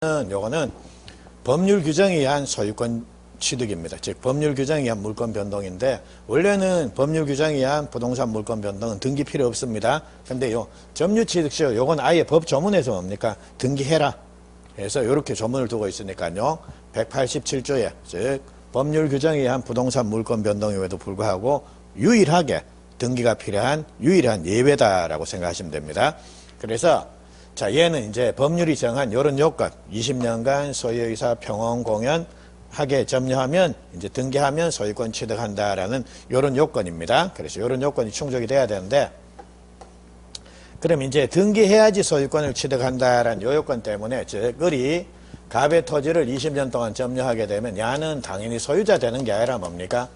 요거는 법률 규정에 의한 소유권 취득입니다. 즉 법률 규정에 의한 물권 변동인데, 원래는 법률 규정에 의한 부동산 물권 변동은 등기 필요 없습니다. 근데 요 점유 취득 시효 요건 아예 법 조문에서 뭡니까? 등기해라 해서 요렇게 조문을 두고 있으니까요. 187조에 즉 법률 규정에 의한 부동산 물권 변동임에도 불구하고 유일하게 등기가 필요한 유일한 예외다라고 생각하시면 됩니다. 그래서 자, 얘는 이제 법률이 정한 요런 요건, 20년간 소유의사 평온 공연하게 점유하면, 이제 등기하면 소유권 취득한다라는 요런 요건입니다. 그래서 요런 요건이 충족이 돼야 되는데, 그럼 이제 등기해야지 소유권을 취득한다라는 요 요건 때문에, 즉, 을이 갑의 토지를 20년 동안 점유하게 되면, 야는 당연히 소유자 되는 게 아니라 뭡니까?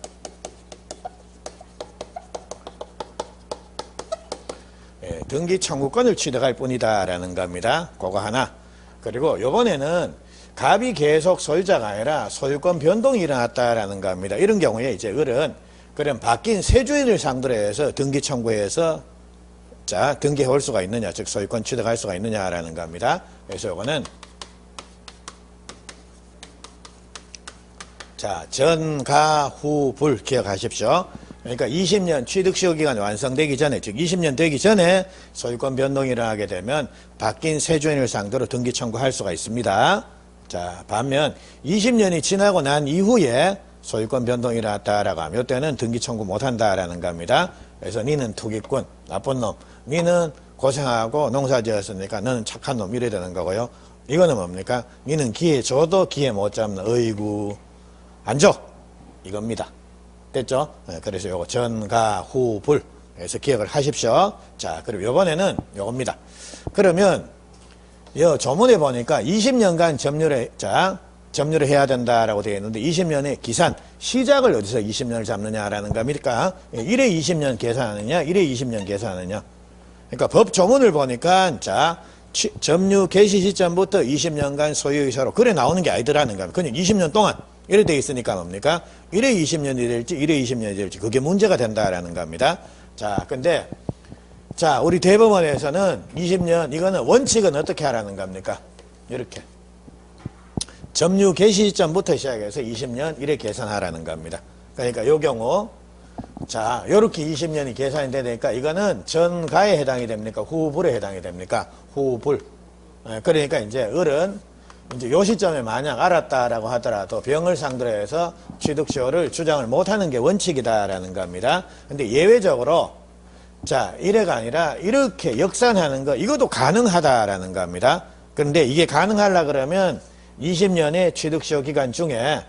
등기 청구권을 취득할 뿐이다라는 겁니다. 그거 하나. 그리고 요번에는 갑이 계속 소유자가 아니라 소유권 변동이 일어났다라는 겁니다. 이런 경우에 이제 을은 그럼 바뀐 세주인을 상대로 해서 등기 청구해서 자, 등기해 올 수가 있느냐, 즉 소유권 취득할 수가 있느냐라는 겁니다. 그래서 요거는 자, 전가 후 불 기억하십시오. 그러니까 20년 취득시효 기간이 완성되기 전에, 즉 20년 되기 전에 소유권 변동이 일어나게 되면 바뀐 세주인을 상대로 등기 청구할 수가 있습니다. 자, 반면 20년이 지나고 난 이후에 소유권 변동이 일어났다라고 하면 이때는 등기 청구 못한다라는 겁니다. 그래서 니는 투기꾼, 나쁜 놈, 니는 고생하고 농사 지었으니까 너는 착한 놈 이래야 되는 거고요. 이거는 뭡니까? 니는 기회 줘도 기회 못 잡는 어이구 안 줘 이겁니다. 됐죠? 그래서 요거 전가 후 불 해서 기억을 하십시오. 자, 그리고 요번에는 요겁니다. 그러면 요 조문에 보니까 20년간 점유를 해야 된다라고 되어 있는데 20년의 기산 시작을 어디서 20년을 잡느냐라는 겁니까? 1회 20년 계산하느냐 1회 20년 계산하느냐. 그러니까 법 조문을 보니까 자 점유 개시 시점부터 20년간 소유의사로 그래 나오는 게 아니더라는 겁니다. 그냥 20년 동안 이래 돼 있으니까 뭡니까? 1회 20년이 될지 1회 20년이 될지 그게 문제가 된다라는 겁니다. 자, 근데 자, 우리 대법원에서는 20년 이거는 원칙은 어떻게 하라는 겁니까? 이렇게 점유 개시 시점부터 시작해서 20년 1회 계산하라는 겁니다. 그러니까 요 경우 자, 요렇게 20년이 계산이 되니까 이거는 전가에 해당이 됩니까? 후불에 해당이 됩니까? 후불. 그러니까 이제 을은 이제 요 시점에 만약 알았다라고 하더라도 병을 상대로 해서 취득시효를 주장을 못하는 게 원칙이다라는 겁니다. 근데 예외적으로 자, 이래가 아니라 이렇게 역산하는 거 이것도 가능하다라는 겁니다. 그런데 이게 가능하려 그러면 20년의 취득시효 기간 중에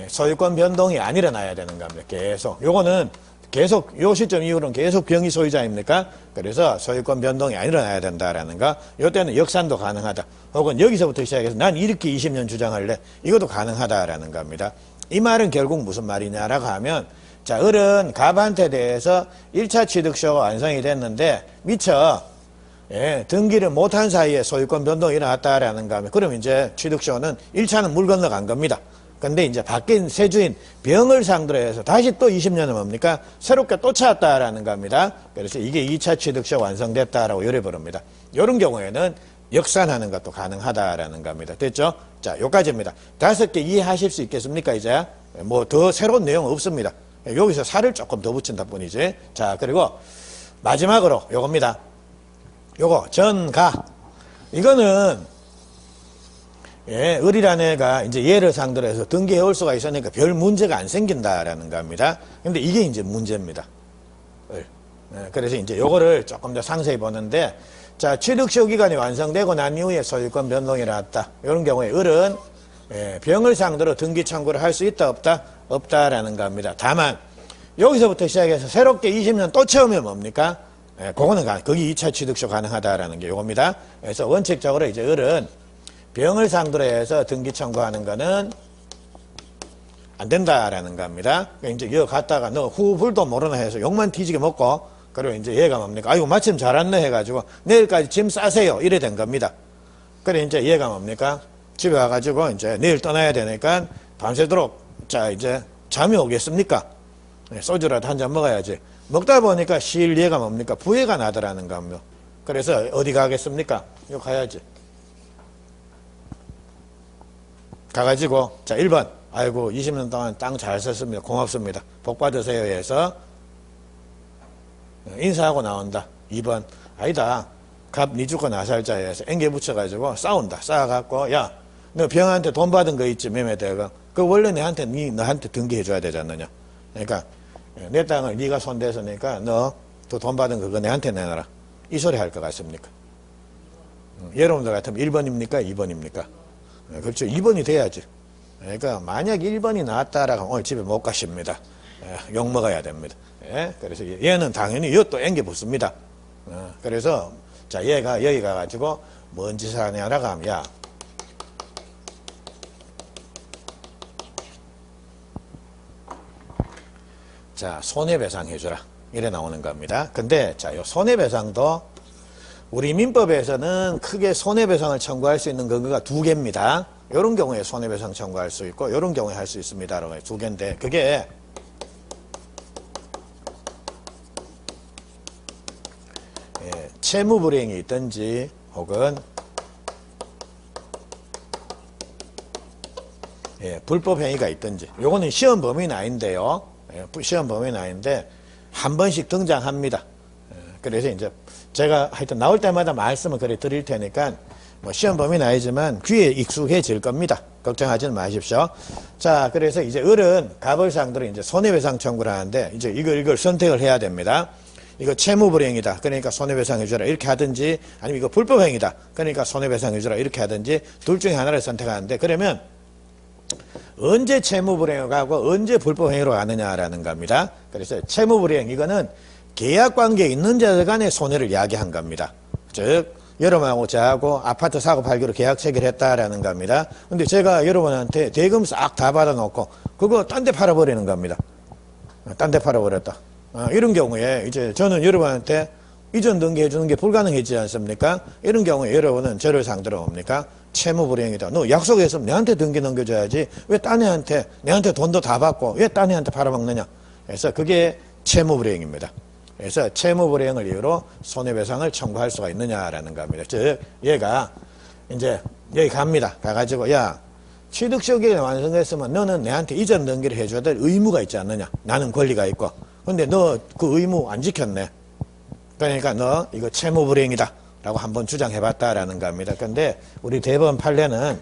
소유권 변동이 안 일어나야 되는 겁니다. 계속 요거는 계속 요 시점 이후로는 계속 병이 소유자입니까? 그래서 소유권 변동이 안 일어나야 된다라는 거. 요때는 역산도 가능하다. 혹은 여기서부터 시작해서 난 이렇게 20년 주장할래. 이것도 가능하다라는 겁니다. 이 말은 결국 무슨 말이냐라고 하면 자, 을은 갑한테 대해서 1차 취득시효가 완성이 됐는데 미처 등기를 못한 사이에 소유권 변동이 일어났다라는 겁니다. 그럼 이제 취득시효는 1차는 물 건너간 겁니다. 근데 이제 바뀐 세주인 병을 상대로 해서 다시 또 20년은 뭡니까? 새롭게 또 찾았다라는 겁니다. 그래서 이게 2차 취득시효 완성됐다라고 요래 부릅니다. 이런 경우에는 역산하는 것도 가능하다라는 겁니다. 됐죠? 자, 요까지입니다. 5개 이해하실 수 있겠습니까, 이제? 뭐 더 새로운 내용은 없습니다. 여기서 살을 조금 더 붙인다 뿐이지. 자, 그리고 마지막으로 요겁니다. 요거, 전가. 이거는 을이라는 애가 이제 얘를 상대로 해서 등기해 올 수가 있으니까 별 문제가 안 생긴다라는 겁니다. 근데 이게 이제 문제입니다. 그래서 이제 요거를 조금 더 상세히 보는데, 자, 취득시효 기간이 완성되고 난 이후에 소유권 변동이 일어났다. 이런 경우에 을은 병을 상대로 등기 청구를 할 수 있다, 없다? 없다라는 겁니다. 다만, 여기서부터 시작해서 새롭게 20년 또 채우면 뭡니까? 그거는 거기 2차 취득시효 가능하다라는 게 요겁니다. 그래서 원칙적으로 이제 을은 병을 상대로 해서 등기 청구하는 거는 안 된다라는 겁니다. 그러니까 이제 여기 갔다가 너 후불도 모르나 해서 욕만 뒤지게 먹고, 그리고 이제 얘가 뭡니까? 아이고, 마침 잘 왔네 해가지고 내일까지 짐 싸세요. 이래 된 겁니다. 그래 이제 얘가 뭡니까? 집에 와가지고 이제 내일 떠나야 되니까 밤새도록 자, 이제 잠이 오겠습니까? 소주라도 한 잔 먹어야지. 먹다 보니까 실 얘가 뭡니까? 부해가 나더라는 겁니다. 그래서 어디 가겠습니까? 여기 가야지. 가가지고 자 1번 아이고 20년 동안 땅 잘 썼습니다. 고맙습니다. 복 받으세요 해서 인사하고 나온다. 2번 아니다. 갑 니주거 나살자 해서 앵겨 붙여가지고 싸운다. 싸워갖고 야 너 병한테 돈 받은 거 있지 매매대가 그 원래 너한테 등기해줘야 되지 않느냐. 그러니까 내 땅을 네가 손대서니까 너 또 돈 받은 거 그거 내한테 내놔라. 이 소리 할 것 같습니까? 여러분들 같으면 1번입니까? 2번입니까? 그렇죠. 2번이 돼야지. 그러니까 만약 1번이 나왔다라고 하면 오늘 집에 못 가십니다. 욕 먹어야 됩니다. 그래서 얘는 당연히 이것도 앵겨 붙습니다. 그래서 자 얘가 여기 가가지고 뭔 짓을 하냐라고 하면 야 자 손해배상 해주라 이래 나오는 겁니다. 근데 자 요 손해배상도 우리 민법에서는 크게 손해배상을 청구할 수 있는 근거가 2개입니다. 이런 경우에 손해배상 청구할 수 있고 이런 경우에 할 수 있습니다. 2개인데 그게 채무불이행이 있든지 혹은 불법행위가 있든지 요거는 시험 범위는 아닌데요. 시험 범위는 아닌데 한 번씩 등장합니다. 그래서 이제 제가 하여튼 나올 때마다 말씀을 그래 드릴 테니까 뭐 시험 범위는 아니지만 귀에 익숙해질 겁니다. 걱정하지는 마십시오. 자, 그래서 이제 을은 가벌상들은 이제 손해배상 청구를 하는데 이제 이걸 선택을 해야 됩니다. 이거 채무불이행이다. 그러니까 손해배상 해주라. 이렇게 하든지 아니면 이거 불법행위다. 그러니까 손해배상 해주라. 이렇게 하든지 둘 중에 하나를 선택하는데 그러면 언제 채무불이행으로 가고 언제 불법행위로 가느냐라는 겁니다. 그래서 채무불이행 이거는 계약관계에 있는 자들 간의 손해를 이야기한 겁니다. 즉 여러분하고 저하고 아파트 사고 팔기로 계약 체결했다라는 겁니다. 근데 제가 여러분한테 대금 싹 다 받아놓고 그거 딴 데 팔아버리는 겁니다. 딴 데 팔아버렸다. 이런 경우에 이제 저는 여러분한테 이전 등기해 주는 게 불가능해지지 않습니까? 이런 경우에 여러분은 저를 상대로 뭡니까? 채무불이행이다. 너 약속했으면 내한테 등기 넘겨줘야지. 왜 딴 애한테 내한테 돈도 다 받고 왜 딴 애한테 팔아먹느냐. 그래서 그게 채무불이행입니다. 그래서 채무불이행을 이유로 손해배상을 청구할 수가 있느냐라는 겁니다. 즉 얘가 이제 여기 갑니다. 가가지고 야 취득시효기간이 완성됐으면 너는 내한테 이전 등기를 해줘야 될 의무가 있지 않느냐. 나는 권리가 있고. 근데 너 그 의무 안 지켰네. 그러니까 너 이거 채무불이행이다 라고 한번 주장해봤다라는 겁니다. 근데 우리 대법원 판례는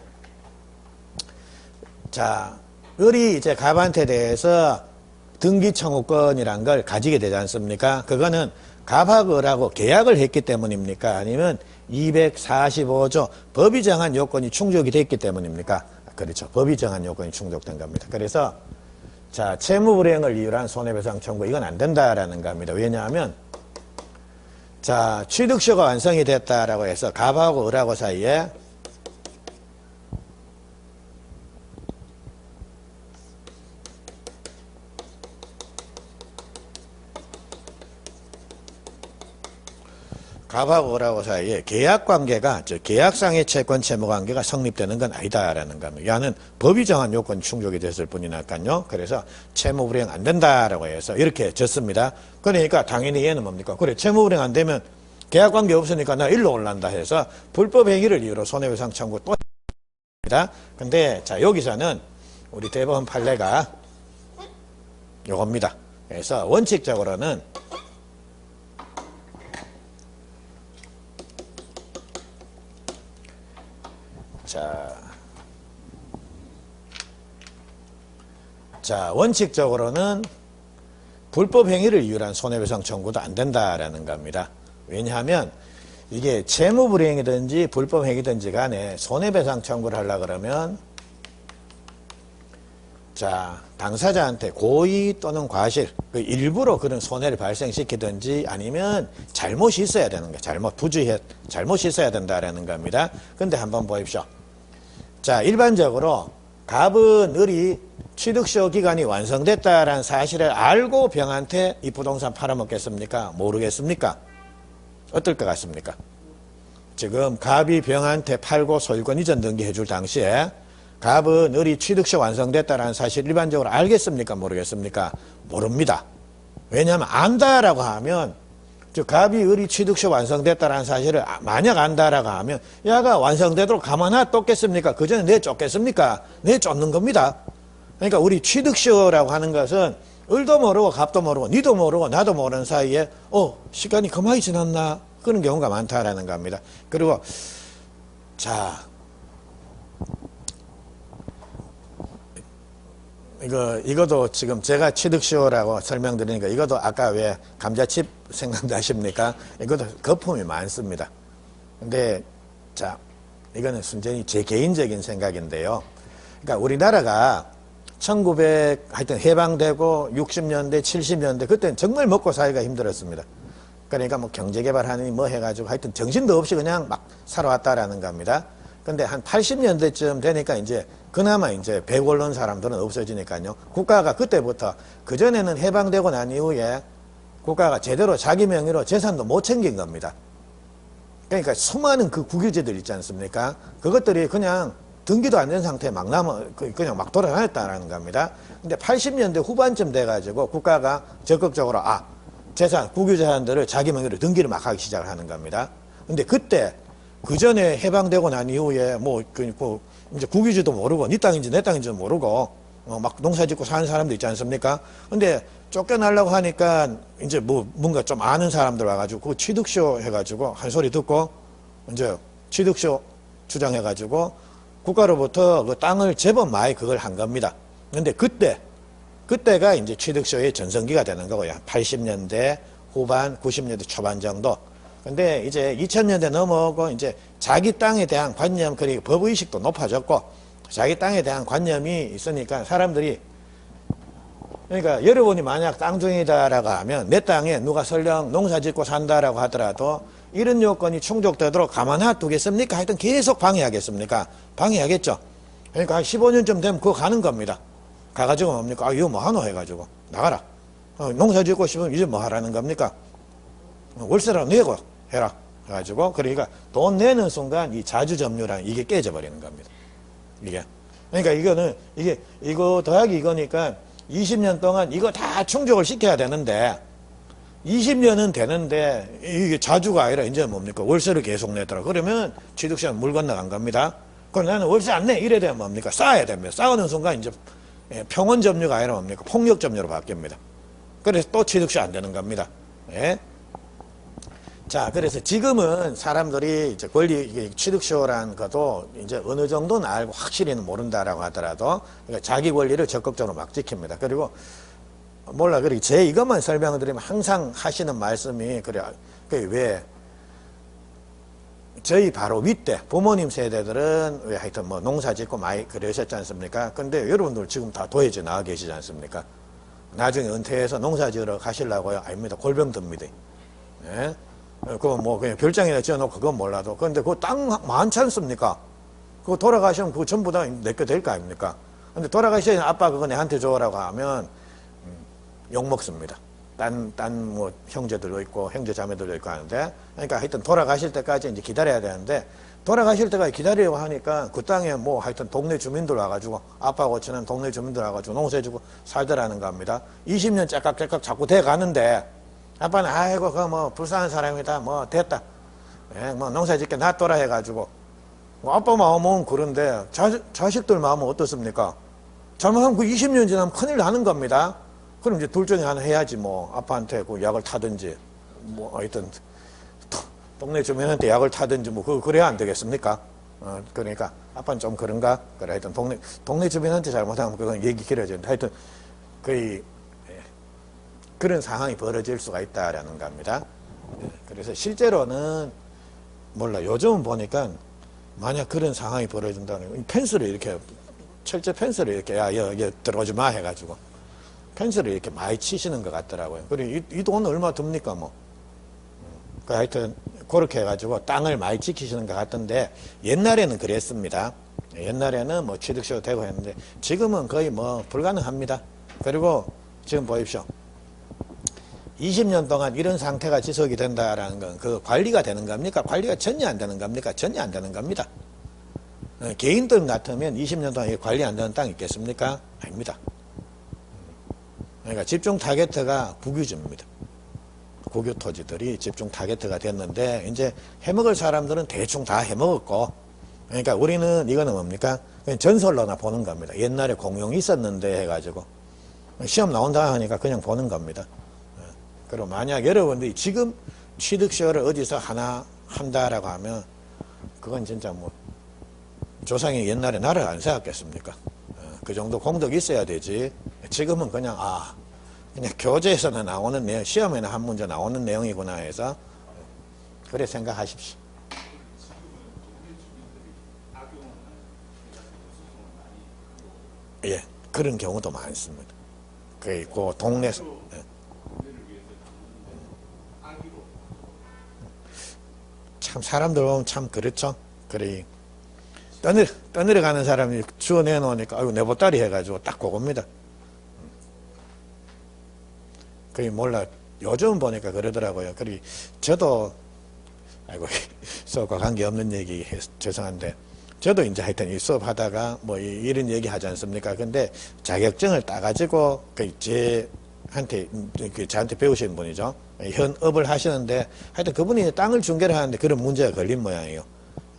자 을이 이제 갑한테 대해서 등기청구권이란 걸 가지게 되지 않습니까? 그거는 갑하고 을하고 계약을 했기 때문입니까? 아니면 245조 법이 정한 요건이 충족이 됐기 때문입니까? 그렇죠. 법이 정한 요건이 충족된 겁니다. 그래서 자 채무불이행을 이유로 한 손해배상 청구 이건 안 된다라는 겁니다. 왜냐하면 자 취득시효가 완성이 됐다라고 해서 갑하고 을하고 사이에 갑하고 을하고 사이에 계약관계가 즉 계약상의 채권 채무관계가 성립되는 건 아니다라는 겁니다. 야는 법이 정한 요건이 충족이 됐을 뿐이니까요. 그래서 채무불이행 안 된다라고 해서 이렇게 졌습니다. 그러니까 당연히 얘는 뭡니까? 그래 채무불이행 안 되면 계약관계 없으니까 나 일로 올란다 해서 불법행위를 이유로 손해배상 청구 또 합니다. 근데 자 여기서는 우리 대법원 판례가 요겁니다. 그래서 원칙적으로는 자, 원칙적으로는 불법 행위를 이유로 한 손해배상 청구도 안 된다라는 겁니다. 왜냐하면 이게 채무불이행이든지 불법 행위든지 간에 손해배상 청구를 하려고 그러면 자, 당사자한테 고의 또는 과실, 일부러 그런 손해를 발생시키든지 아니면 잘못이 있어야 되는 거예요. 잘못이 있어야 된다라는 겁니다. 근데 한번 보십시오. 자, 일반적으로 갑은 을이 취득시효 기간이 완성됐다라는 사실을 알고 병한테 이 부동산 팔아먹겠습니까? 모르겠습니까? 어떨 것 같습니까? 지금 갑이 병한테 팔고 소유권 이전 등기해 줄 당시에 갑은 을이 취득시효 완성됐다라는 사실 일반적으로 알겠습니까? 모르겠습니까? 모릅니다. 왜냐하면 안다라고 하면 즉 갑이 을이 취득시 완성됐다라는 사실을 만약 안다라고 하면 야가 완성되도록 가만 놔뒀겠습니까? 그 전에 내쫓겠습니까? 내쫓는 겁니다. 그러니까 우리 취득시라고 하는 것은 을도 모르고 갑도 모르고 니도 모르고 나도 모르는 사이에 시간이 그만이 지났나 그런 경우가 많다라는 겁니다. 그리고 자 이것도 지금 제가 취득시효라고 설명드리니까 이것도 아까 왜 감자칩 생각나십니까? 이것도 거품이 많습니다. 근데 자 이거는 순전히 제 개인적인 생각인데요. 그러니까 우리나라가 1900 하여튼 해방되고 60년대 70년대 그때는 정말 먹고 살기가 힘들었습니다. 그러니까 뭐 경제개발하니 뭐 해가지고 하여튼 정신도 없이 그냥 막 살아왔다라는 겁니다. 근데 한 80년대쯤 되니까 이제 그나마 이제 백올른 사람들은 없어지니까요. 국가가 그때부터 그전에는 해방되고 난 이후에 국가가 제대로 자기 명의로 재산도 못 챙긴 겁니다. 그러니까 수많은 그 국유지들 있지 않습니까? 그것들이 그냥 등기도 안 된 상태에 막 그냥 막 돌아다녔다는 겁니다. 근데 80년대 후반쯤 돼가지고 국가가 적극적으로 재산, 국유재산들을 자기 명의로 등기를 막 하기 시작을 하는 겁니다. 근데 그때 그 전에 해방되고 난 이후에 이제 국유지도 모르고 니 땅인지 내 땅인지도 모르고 막 농사 짓고 사는 사람도 있지 않습니까? 근데 쫓겨나려고 하니까 이제 뭔가 좀 아는 사람들 와가지고 그 취득쇼 해가지고 한 소리 듣고 이제 취득쇼 주장해가지고 국가로부터 그 땅을 제법 많이 그걸 한 겁니다. 근데 그때가 이제 취득쇼의 전성기가 되는 거고요. 80년대 후반, 90년대 초반 정도. 근데 이제 2000년대 넘어오고 이제 자기 땅에 대한 관념, 그리고 법의식도 높아졌고 자기 땅에 대한 관념이 있으니까 사람들이 그러니까 여러분이 만약 땅중이다라고 하면 내 땅에 누가 설령 농사 짓고 산다라고 하더라도 이런 요건이 충족되도록 가만 놔두겠습니까? 하여튼 계속 방해하겠습니까? 방해하겠죠. 그러니까 한 15년쯤 되면 그거 가는 겁니다. 가가지고 뭡니까? 이거 뭐 하노 해가지고 나가라. 농사 짓고 싶으면 이제 뭐 하라는 겁니까? 월세라도 내고 해라 해가지고 그러니까 돈 내는 순간 이 자주점유랑 이게 깨져버리는 겁니다. 이게 그러니까 이거는 이거 더하기 이거니까 20년 동안 이거 다 충족을 시켜야 되는데 20년은 되는데 이게 자주가 아니라 이제 뭡니까? 월세를 계속 내더라. 그러면 취득세는 물 건너간 겁니다. 그럼 나는 월세 안 내. 이래 되면 뭡니까? 싸야 됩니다. 싸우는 순간 이제 평원점유가 아니라 뭡니까? 폭력점유로 바뀝니다. 그래서 또 취득세 안 되는 겁니다. 예? 자, 그래서 지금은 사람들이 이제 취득쇼라는 것도 이제 어느 정도는 알고 확실히는 모른다라고 하더라도 그러니까 자기 권리를 적극적으로 막 지킵니다. 그리고 그리고 제 이것만 설명을 드리면 항상 하시는 말씀이 왜 저희 바로 윗대 부모님 세대들은 왜 하여튼 뭐 농사 짓고 많이 그러셨지 않습니까? 근데 여러분들 지금 다 도예지 나와 계시지 않습니까? 나중에 은퇴해서 농사 지으러 가시려고요? 아닙니다. 골병 듭니다. 예? 그거 뭐 그냥 별장이나 지어놓고 그건 몰라도 근데 그 땅 많지 않습니까? 그거 돌아가시면 그거 전부 다 내게 될 거 아닙니까? 근데 돌아가시면 아빠 그거 내한테 줘라고 하면 욕 먹습니다. 뭐 형제들도 있고 형제 자매들도 있고 하는데 그러니까 하여튼 돌아가실 때까지 이제 기다려야 되는데 돌아가실 때까지 기다리려고 하니까 그 땅에 뭐 하여튼 동네 주민들 와가지고 아빠하고 친한 동네 주민들 와가지고 농사해주고 살더라는 겁니다. 20년 째깍째깍 자꾸 돼 가는데 아빠는 아이고 그 뭐 불쌍한 사람이다 뭐 됐다 예, 뭐 농사 짓게 놔둬라 해가지고 뭐 아빠 마음은 그런데 자식들 마음은 어떻습니까? 잘못하면 그 20년 지나면 큰일 나는 겁니다. 그럼 이제 둘 중에 하나 해야지 뭐 아빠한테 그 약을 타든지 뭐 하여튼 동네 주민한테 약을 타든지 뭐 그래야 안 되겠습니까? 그러니까 아빠는 좀 그런가? 그래 하여튼 동네 주민한테 잘못하면 그건 얘기 길어지는데 하여튼 거의 그런 상황이 벌어질 수가 있다라는 겁니다. 그래서 실제로는 요즘은 보니까 만약 그런 상황이 벌어진다면 펜스를 이렇게 철제 펜스를 이렇게 여기 들어오지 마 해가지고 펜스를 이렇게 많이 치시는 것 같더라고요. 그리고 이 돈 얼마 듭니까 뭐. 하여튼 그렇게 해가지고 땅을 많이 지키시는 것 같던데 옛날에는 그랬습니다. 옛날에는 뭐 취득세도 되고 했는데 지금은 거의 뭐 불가능합니다. 그리고 지금 보십시오. 20년 동안 이런 상태가 지속이 된다라는 건 그 관리가 되는 겁니까? 관리가 전혀 안 되는 겁니까? 전혀 안 되는 겁니다. 개인들 같으면 20년 동안 관리 안 되는 땅 있겠습니까? 아닙니다. 그러니까 집중 타겟트가 국유지입니다. 국유 토지들이 집중 타겟트가 됐는데 이제 해먹을 사람들은 대충 다 해먹었고, 그러니까 우리는 이거는 뭡니까? 그냥 전설로나 보는 겁니다. 옛날에 공룡이 있었는데 해가지고 시험 나온다 하니까 그냥 보는 겁니다. 그리고 만약 여러분들이 지금 취득시효를 어디서 하나 한다라고 하면 그건 진짜 뭐 조상이 옛날에 나를 안 세웠겠습니까? 그 정도 공덕이 있어야 되지. 지금은 그냥 그냥 교재에서는 나오는 내용, 시험에는 한 문제 나오는 내용이구나 해서 그래 생각하십시오. 예, 그런 경우도 많습니다. 그 동네에서. 예. 참 사람들 보면 참 그렇죠. 그래 떠내려 가는 사람이 주워내 놓으니까 아이고 내 보따리 해가지고 딱 그겁니다. 그게 몰라 요즘 보니까 그러더라고요. 그리 저도 아이고 수업과 관계없는 얘기 죄송한데 저도 이제 하여튼 이 수업하다가 뭐 이런 얘기 하지 않습니까? 근데 자격증을 따가지고 저한테 배우신 분이죠. 현업을 하시는데 하여튼 그분이 땅을 중개를 하는데 그런 문제가 걸린 모양이에요.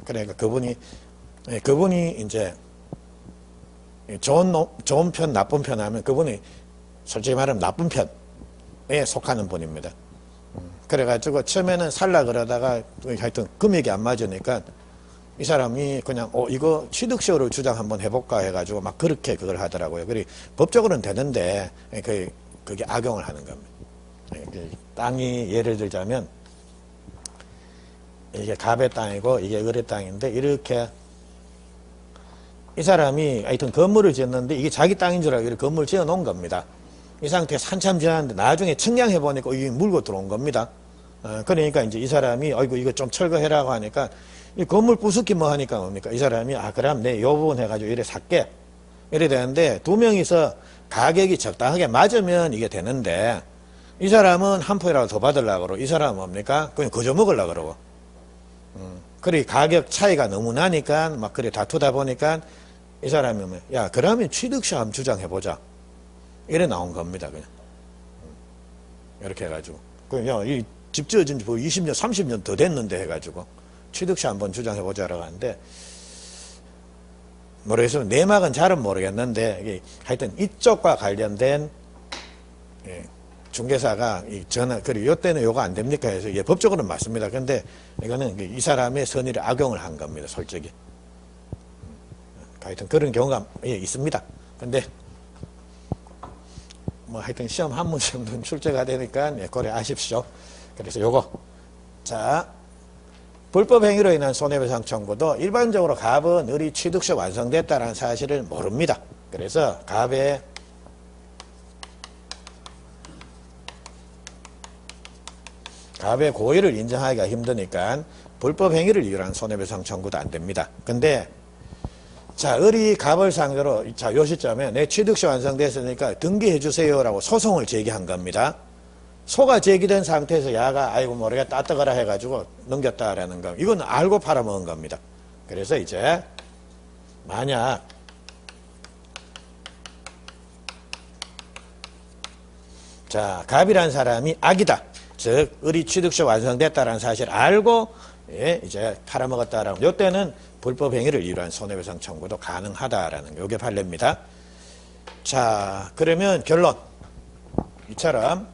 그러니까 그분이 이제 좋은 편 나쁜 편 하면 그분이 솔직히 말하면 나쁜 편에 속하는 분입니다. 그래가지고 처음에는 살라 그러다가 하여튼 금액이 안 맞으니까 이 사람이 그냥 이거 취득시효를 주장 한번 해볼까 해가지고 막 그렇게 그걸 하더라고요. 그리고 법적으로는 되는데 그게 악용을 하는 겁니다. 땅이 예를 들자면 이게 갑의 땅이고 이게 을의 땅인데 이렇게 이 사람이 하여튼 건물을 지었는데 이게 자기 땅인 줄 알고 이렇게 건물을 지어 놓은 겁니다. 이 상태에서 한참 지났는데 나중에 측량해 보니까 이게 물고 들어온 겁니다. 그러니까 이제 이 사람이 아이고 이거 좀 철거해라고 하니까 이 건물 부수기 뭐 하니까 뭡니까? 이 사람이 그럼 내 요 부분 해가지고 이래 살게. 이래 되는데 두 명이서 가격이 적당하게 맞으면 이게 되는데 이 사람은 한 푼이라도 더 받으려고 그러고 이 사람은 뭡니까? 그냥 거저 먹으려고 그러고. 그래 가격 차이가 너무 나니까 막 그래 다투다 보니까 이 사람이 야 그러면 취득세 한번 주장해보자. 이래 나온 겁니다. 그냥. 이렇게 해가지고. 그냥 이 집 지어진 지 20년, 30년 더 됐는데 해가지고 취득세 한번 주장해보자라고 하는데 모르겠어요. 내막은 잘은 모르겠는데 이게 하여튼 이쪽과 관련된 중개사가 전화 그리고 요때는 요거 안 됩니까 해서 법적으로는 맞습니다. 근데 이거는 이 사람의 선의를 악용을 한 겁니다. 솔직히. 하여튼 그런 경우가 있습니다. 근데 뭐 하여튼 시험 한 문제 정도는 출제가 되니까 고려하십시오. 그래서 요거 자 불법 행위로 인한 손해배상 청구도 일반적으로 갑은 을이 취득시 완성됐다는 사실을 모릅니다. 그래서 갑의 고의를 인정하기가 힘드니까 불법 행위를 이유로 한 손해배상 청구도 안 됩니다. 근데 자 을이 갑을 상대로 자 요 시점에 내 취득시 완성됐으니까 등기해 주세요라고 소송을 제기한 겁니다. 소가 제기된 상태에서 야가 아이고 모르겠다 따뜨거라 해가지고 넘겼다라는 거 이건 알고 팔아먹은 겁니다. 그래서 이제 만약 자 갑이란 사람이 악이다. 즉 을이 취득시 완성됐다라는 사실을 알고 이제 팔아먹었다라고 이때는 불법 행위를 이유로 한 손해배상 청구도 가능하다라는 요게 판례입니다. 자 그러면 결론 이처럼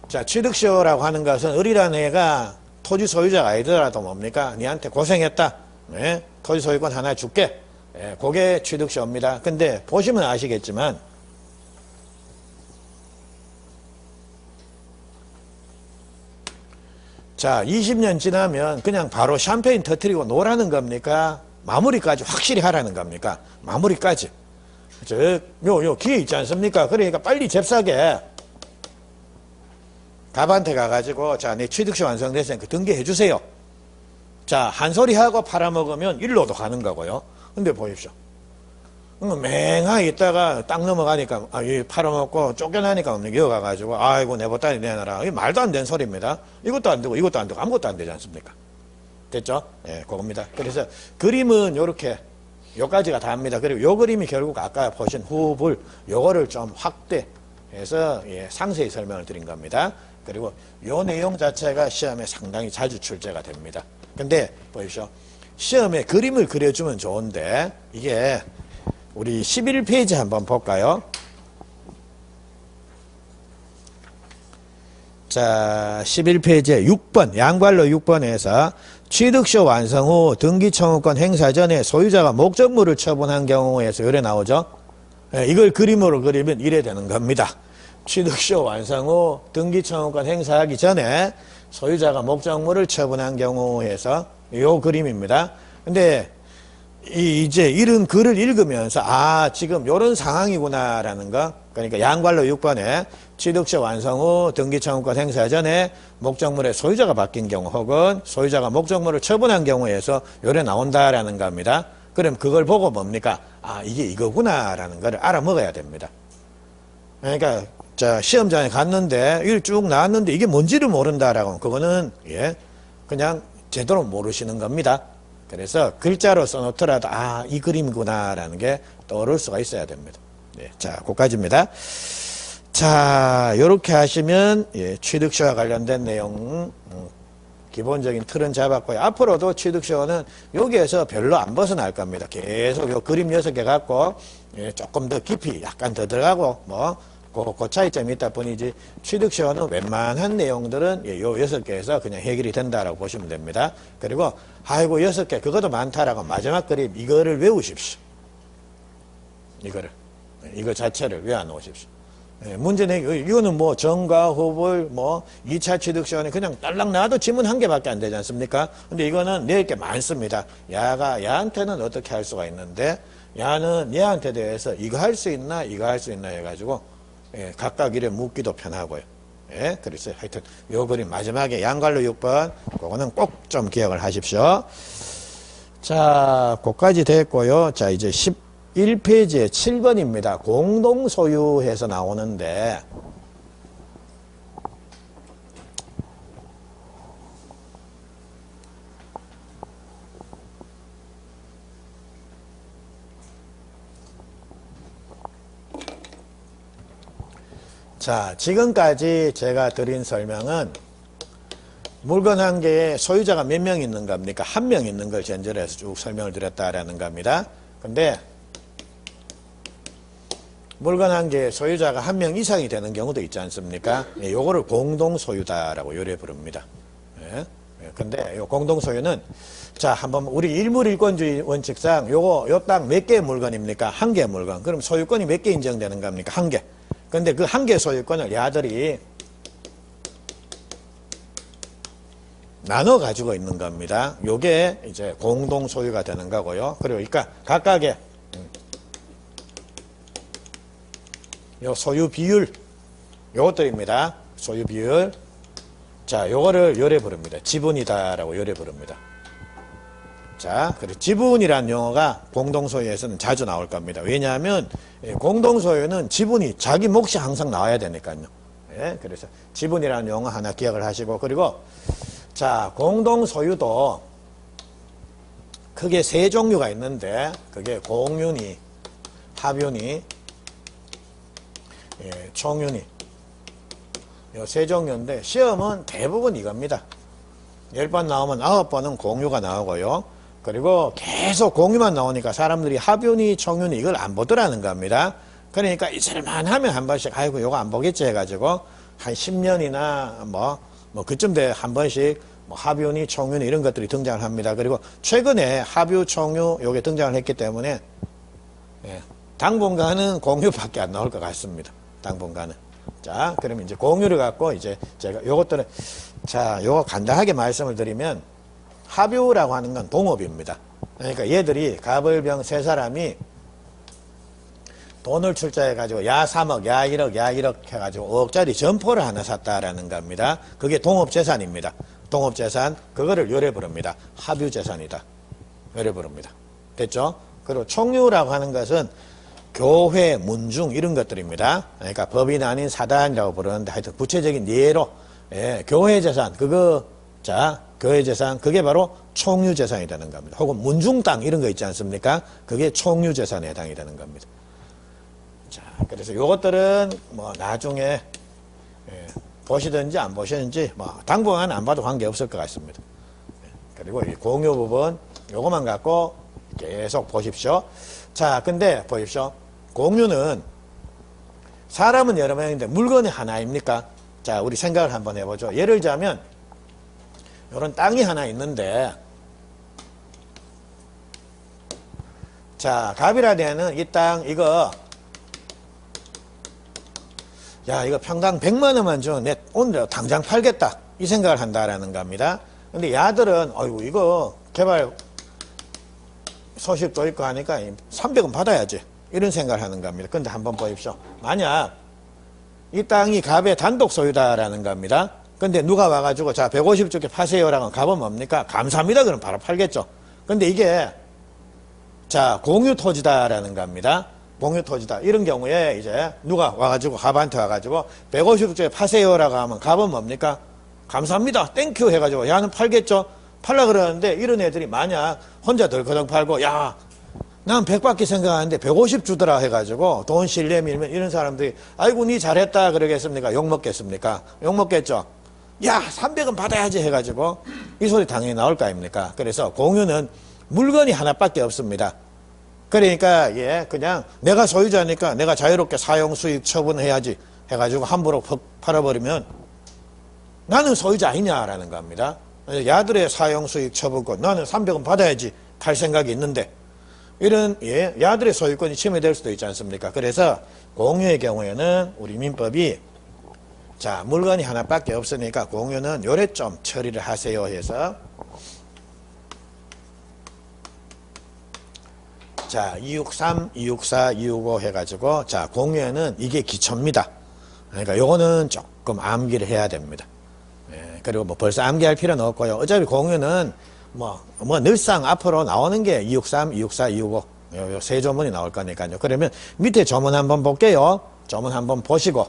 자 취득시효라고 하는 것은 을이라는 애가 토지 소유자가 아니더라도 뭡니까? 니한테 고생했다. 토지 소유권 하나 줄게. 그게 취득시효입니다. 근데 보시면 아시겠지만 자 20년 지나면 그냥 바로 샴페인 터뜨리고 노라는 겁니까? 마무리까지 확실히 하라는 겁니까? 마무리까지. 요 기회 있지 않습니까? 그러니까 빨리 잽싸게 갑한테 가가지고 자 내 취득시 완성됐으니까 등기해 주세요. 자 한 소리 하고 팔아먹으면 일로도 가는 거고요. 근데 보십시오. 맹하게 있다가 딱 넘어가니까 팔아먹고 쫓겨나니까 없는 기어 가가지고 아이고 내 보따리 내놔라. 이게 말도 안 되는 소리입니다. 이것도 안 되고 이것도 안 되고 아무것도 안 되지 않습니까? 됐죠? 그겁니다. 그래서 그림은 요렇게 요까지가 다입니다. 그리고 요 그림이 결국 아까 보신 후불 요거를 좀 확대해 해서 상세히 설명을 드린 겁니다. 그리고 요 내용 자체가 시험에 상당히 자주 출제가 됩니다. 근데 보십시오. 시험에 그림을 그려주면 좋은데 이게 우리 11페이지 한번 볼까요? 자, 11페이지에 6번, 양괄로 6번에서 취득쇼 완성 후 등기청구권 행사 전에 소유자가 목적물을 처분한 경우에서 요래 나오죠? 이걸 그림으로 그리면 이래 되는 겁니다. 취득쇼 완성 후 등기청구권 행사하기 전에 소유자가 목적물을 처분한 경우에서 요 그림입니다. 근데 이제 이런 글을 읽으면서 지금 요런 상황이구나라는 거. 그러니까 양괄로 6번에 취득쇼 완성 후 등기청구권 행사 전에 목적물의 소유자가 바뀐 경우 혹은 소유자가 목적물을 처분한 경우에서 요래 나온다라는 겁니다. 그럼 그걸 보고 뭡니까? 이게 이거구나라는 걸 알아먹어야 됩니다. 그러니까 시험장에 갔는데 이걸 쭉 나왔는데 이게 뭔지를 모른다라고 그거는 그냥 제대로 모르시는 겁니다. 그래서 글자로 써놓더라도 이 그림이구나라는 게 떠오를 수가 있어야 됩니다. 자, 그까지입니다. 자, 요렇게 하시면 취득쇼와 관련된 내용 기본적인 틀은 잡았고요. 앞으로도 취득쇼는 여기에서 별로 안 벗어날 겁니다. 계속 요 그림 6개 갖고 조금 더 깊이 약간 더 들어가고 그 차이점이 있다 뿐이지 취득쇼는 웬만한 내용들은 요 6개에서 그냥 해결이 된다라고 보시면 됩니다. 그리고 6개 그것도 많다라고 마지막 그림 이거를 외우십시오. 이거 자체를 외워 놓으십시오. 문제는 이거는 정과 후불 2차 취득시간에 그냥 딸랑 놔도 지문 1개밖에 안 되지 않습니까? 근데 이거는 낼 게 많습니다. 야한테는 어떻게 할 수가 있는데 야는 얘한테 대해서 이거 할 수 있나 이거 할 수 있나 해가지고 각각 이래 묻기도 편하고요. 그래서 하여튼 요 그림 마지막에 양괄로 6번 그거는 꼭 좀 기억을 하십시오. 자, 그까지 됐고요. 자, 이제 11페이지에 7번입니다. 공동소유해서 나오는데 자, 지금까지 제가 드린 설명은 물건 한 개에 소유자가 몇 명 있는 겁니까? 한 명 있는 걸 전제로 해서 쭉 설명을 드렸다라는 겁니다. 근데 물건 한 개에 소유자가 한 명 이상이 되는 경우도 있지 않습니까? 요거를 공동소유다라고 요래 부릅니다. 근데 요 공동소유는 자, 한번 우리 일물일권주의 원칙상 요 땅 몇 개의 물건입니까? 한 개의 물건. 그럼 소유권이 몇 개 인정되는 겁니까? 한 개. 근데 그 한 개 소유권을 야들이 나눠 가지고 있는 겁니다. 요게 이제 공동 소유가 되는 거고요. 그러니까 각각의 요 소유 비율 요것들입니다. 소유 비율. 자, 요거를 요래 부릅니다. 지분이다라고 요래 부릅니다. 자, 그리고 지분이라는 용어가 공동소유에서는 자주 나올 겁니다. 왜냐하면 공동소유는 지분이 자기 몫이 항상 나와야 되니까요. 그래서 지분이라는 용어 하나 기억을 하시고, 그리고 자, 공동소유도 크게 세 종류가 있는데 그게 공유니, 합유니, 총유니 요 세 종류인데 시험은 대부분 이겁니다. 10번 나오면 9번은 공유가 나오고요. 그리고 계속 공유만 나오니까 사람들이 합유니, 총유니 이걸 안 보더라는 겁니다. 그러니까 있을만 하면 한 번씩 아이고 요거 안 보겠지 해가지고 한 10년이나 뭐 그쯤 돼 한 번씩 합유니, 총유니 이런 것들이 등장을 합니다. 그리고 최근에 합유, 총유 요게 등장을 했기 때문에 당분간은 공유밖에 안 나올 것 같습니다. 당분간은. 자, 그러면 이제 공유를 갖고 이제 제가 요것들은 자, 요거 간단하게 말씀을 드리면 합유라고 하는 건 동업입니다. 그러니까 얘들이 가벌병 세 사람이 돈을 출자해가지고 야 3억, 야 1억, 야 1억 해가지고 5억짜리 점포를 하나 샀다라는 겁니다. 그게 동업재산입니다. 동업재산, 그거를 요래 부릅니다. 합유재산이다. 요래 부릅니다. 됐죠? 그리고 총유라고 하는 것은 교회, 문중 이런 것들입니다. 그러니까 법인 아닌 사단이라고 부르는데 하여튼 구체적인 예로 교회재산, 그거 자, 교회재산, 그게 바로 총유재산이 되는 겁니다. 혹은 문중 땅 이런 거 있지 않습니까? 그게 총유재산에 해당이 되는 겁니다. 자, 그래서 요것들은 뭐 나중에 보시든지 안 보시든지 뭐 당분간 안 봐도 관계없을 것 같습니다. 그리고 이 공유 부분 요것만 갖고 계속 보십시오. 자, 근데 보십시오. 공유는 사람은 여러 명인데 물건이 하나입니까? 자, 우리 생각을 한번 해보죠. 예를 들자면 이런 땅이 하나 있는데, 자, 갑이라되는 이 땅 이거, 야, 이거 평당 100만 원만 줘. 내 오늘 당장 팔겠다. 이 생각을 한다라는 겁니다. 근데 야들은 어이구 이거 개발 소식도 있고 하니까 300원 받아야지. 이런 생각을 하는 겁니다. 근데 한번 보십시오. 만약 이 땅이 갑의 단독 소유다라는 겁니다. 근데 누가 와가지고 자 150주께 파세요라고 갑은 뭡니까? 감사합니다. 그럼 바로 팔겠죠. 근데 이게 자 공유 토지다라는 겁니다. 공유 토지다. 이런 경우에 이제 누가 와가지고 갑한테 와가지고 150주에 파세요라고 하면 갑은 뭡니까? 감사합니다. 땡큐 해가지고 야는 팔겠죠. 팔라 그러는데 이런 애들이 만약 혼자 덜커덕 팔고 야 난 100밖에 생각하는데 150 주더라 해가지고 돈 실내 밀면 이런 사람들이 아이고 니 잘했다 그러겠습니까? 욕먹겠습니까? 욕먹겠죠. 야 300원 받아야지 해가지고 이 소리 당연히 나올 거 아닙니까? 그래서 공유는 물건이 하나밖에 없습니다. 그러니까 예 그냥 내가 소유자니까 내가 자유롭게 사용수익 처분해야지 해가지고 함부로 팔아버리면 나는 소유자 아니냐라는 겁니다. 야들의 사용수익 처분권 나는 300원 받아야지 팔 생각이 있는데 이런 예, 야들의 소유권이 침해될 수도 있지 않습니까? 그래서 공유의 경우에는 우리 민법이 자 물건이 하나밖에 없으니까 공유는 요래 좀 처리를 하세요 해서 자 263, 264, 265 해가지고 자 공유에는 이게 기초입니다. 그러니까 요거는 조금 암기를 해야 됩니다. 예, 그리고 뭐 벌써 암기할 필요는 없고요. 어차피 공유는 뭐 늘상 앞으로 나오는 게 263, 264, 265 요 세 조문이 나올 거니까요. 그러면 밑에 조문 한번 볼게요. 조문 한번 보시고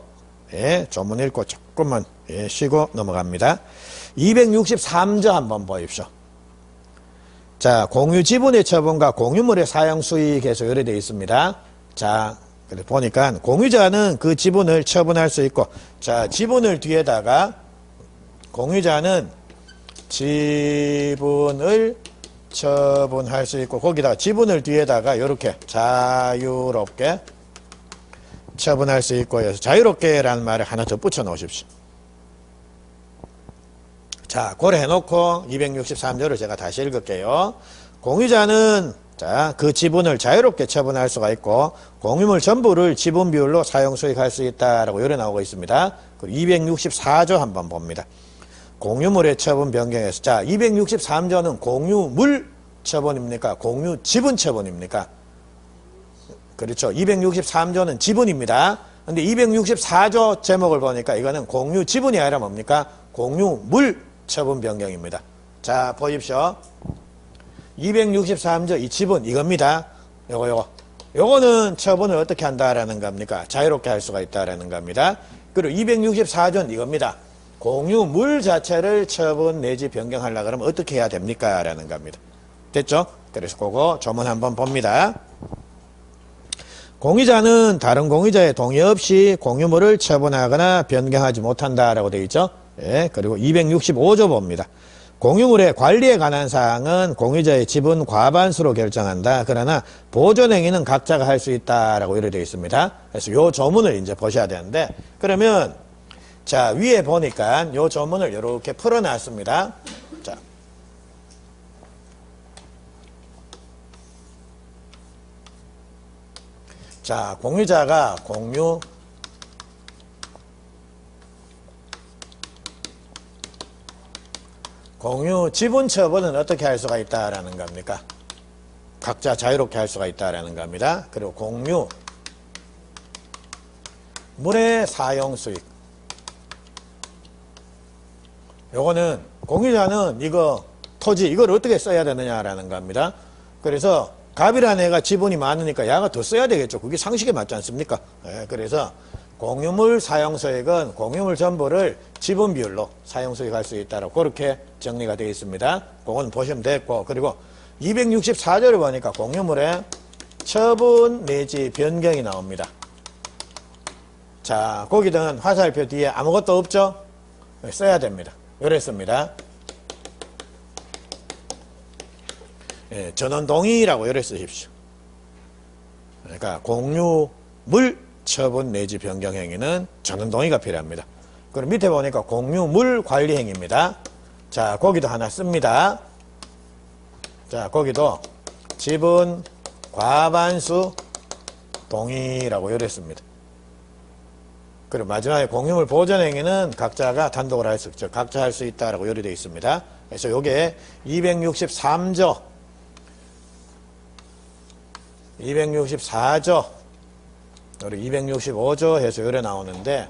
예, 조문 읽고 조금만 예, 쉬고 넘어갑니다. 263조 한번 보십시오. 자, 공유 지분의 처분과 공유물의 사용 수익에서 요래되어 있습니다. 자, 그래 보니까 공유자는 그 지분을 처분할 수 있고 자, 지분을 뒤에다가 공유자는 지분을 처분할 수 있고 거기다가 지분을 뒤에다가 이렇게 자유롭게 처분할 수 있고 해서 자유롭게라는 말을 하나 더 붙여 놓으십시오. 자, 고래 해놓고 263조를 제가 다시 읽을게요. 공유자는 자, 그 지분을 자유롭게 처분할 수가 있고 공유물 전부를 지분 비율로 사용 수익할 수 있다라고 요래 나오고 있습니다. 그리고 264조 한번 봅니다. 공유물의 처분 변경에서 자 263조는 공유물 처분입니까? 공유 지분 처분입니까? 그렇죠. 263조는 지분입니다. 근데 264조 제목을 보니까 이거는 공유 지분이 아니라 뭡니까? 공유물 처분 변경입니다. 자 보십시오. 263조 이 지분 이겁니다. 요거는 처분을 어떻게 한다라는 겁니까? 자유롭게 할 수가 있다라는 겁니다. 그리고 264조는 이겁니다. 공유물 자체를 처분 내지 변경하려고 그러면 어떻게 해야 됩니까? 라는 겁니다. 됐죠? 그래서 그거 조문 한번 봅니다. 공유자는 다른 공유자의 동의 없이 공유물을 처분하거나 변경하지 못한다라고 되어 있죠? 예, 그리고 265조 봅니다. 공유물의 관리에 관한 사항은 공유자의 지분 과반수로 결정한다. 그러나 보존 행위는 각자가 할 수 있다라고 이렇게 되어 있습니다. 그래서 요 조문을 이제 보셔야 되는데 그러면 자, 위에 보니까 요 조문을 이렇게 풀어놨습니다. 자, 공유자가 공유 지분 처분은 어떻게 할 수가 있다라는 겁니까? 각자 자유롭게 할 수가 있다라는 겁니다. 그리고 공유 물의 사용 수익. 요거는 공유자는 이거 토지 이걸 어떻게 써야 되느냐라는 겁니다. 그래서 갑이라는 애가 지분이 많으니까 야가 더 써야 되겠죠. 그게 상식에 맞지 않습니까? 예, 그래서 공유물 사용수익은 공유물 전부를 지분 비율로 사용수익할 수 있다고 그렇게 정리가 되어 있습니다. 그건 보시면 됐고 그리고 264조를 보니까 공유물의 처분 내지 변경이 나옵니다. 자, 거기는 화살표 뒤에 아무것도 없죠? 써야 됩니다. 이랬습니다. 예, 전원동의라고 이래 쓰십시오. 그러니까 공유물 처분 내지 변경 행위는 전원동의가 필요합니다. 그리고 밑에 보니까 공유물 관리 행위입니다. 자, 거기도 하나 씁니다. 자, 거기도 지분 과반수 동의라고 이랬습니다. 그리고 마지막에 공유물 보전 행위는 각자가 단독으로 할 수 있죠. 각자 할 수 있다라고 요리되어 있습니다. 그래서 요게 263조 264조 우리 265조 해서 요래 나오는데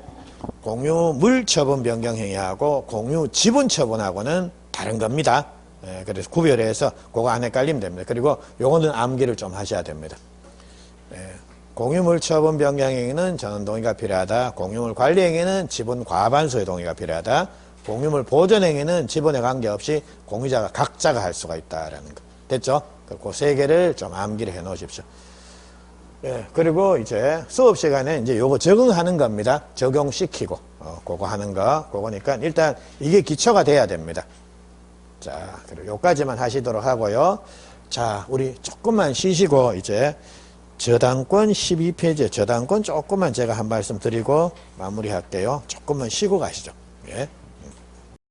공유물 처분 변경 행위하고 공유 지분 처분하고는 다른 겁니다. 예, 그래서 구별해서 그거 안 헷갈리면 됩니다. 그리고 요거는 암기를 좀 하셔야 됩니다. 예, 공유물 처분 변경 행위는 전원 동의가 필요하다. 공유물 관리 행위는 지분 과반수의 동의가 필요하다. 공유물 보전 행위는 지분에 관계없이 공유자가 각자가 할 수가 있다라는 거. 됐죠? 그 세 개를 좀 암기를 해 놓으십시오. 예, 그리고 이제 수업 시간에 이제 요거 적응하는 겁니다. 적용시키고, 그거 하는 거, 그거니까 일단 이게 기초가 돼야 됩니다. 자, 그리고 요까지만 하시도록 하고요. 자, 우리 조금만 쉬시고 이제 저당권 12페이지, 저당권 조금만 제가 한 말씀 드리고 마무리할게요. 조금만 쉬고 가시죠. 예.